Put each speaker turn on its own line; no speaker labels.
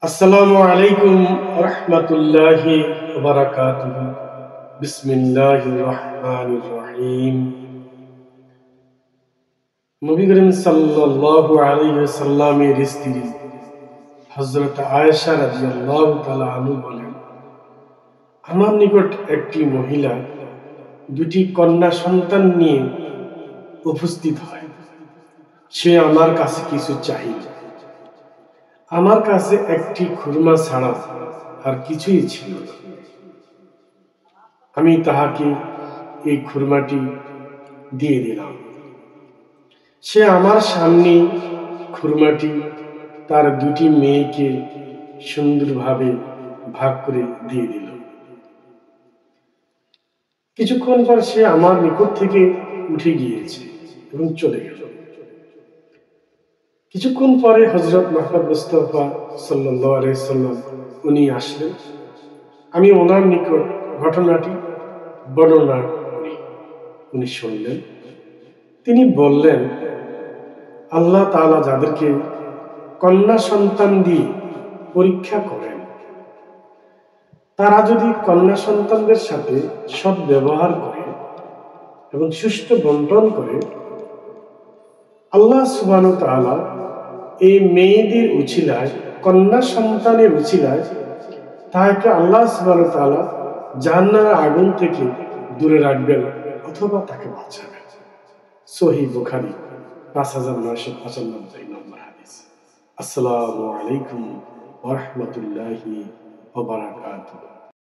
আসসালামু আলাইকুম রাহমাতুল্লাহি ওয়া বারাকাতুহু। বিসমিল্লাহির রহমানির রহিম। নবী করিম সাল্লাল্লাহু আলাইহি ওয়াসাল্লামের স্ত্রী হযরত আয়েশা রাদিয়াল্লাহু তাআলা আনহা বলেন, আমার নিকট একটি মহিলা দুটি কন্যা সন্তান নিয়ে উপস্থিত হয়। সে আমার কাছে কিছু চাইল। আমার কাছে একটি খুরমা ছাড়া আর কিছুই ছিল না। আমি তাহাকে এই খুরমাটি দিয়ে দিলাম। সে আমার সামনে খুরমাটি তার দুটি মেয়েকে সুন্দরভাবে ভাগ করে দিয়ে দিল। কিছুক্ষণ পর সে আমার নিকট থেকে উঠে গিয়েছে এবং চলে গেল। কিছুক্ষণ পরে হযরত মুহাম্মদ মুস্তাফা সাল্লাল্লাহু আলাইহি সাল্লাম উনি আসলেন। আমি ওনার নিকট ঘটনাটি বর্ণনা করি। উনি শুনলেন। তিনি বললেন, আল্লাহ তাআলা যাদেরকে কন্যা সন্তান দিয়ে পরীক্ষা করেন, তারা যদি কন্যা সন্তানদের সাথে সৎ ব্যবহার করে এবং সুষ্ঠু বন্টন করে, আল্লাহ সুবহানাহু ওয়া তাআলা এই মেয়েদের উছিলায়, কন্যা সন্তানের উছিলায় তাকে আল্লাহ সুবহানাহু ওয়া তাআলা জাহান্নামের আগুন থেকে দূরে রাখবেন অথবা তাকে বাঁচাবেন। সহিহ বুখারী 5995 নম্বর হাদিস। আসসালামু আলাইকুম ওয়া রাহমাতুল্লাহি ওয়া বারাকাতুহু।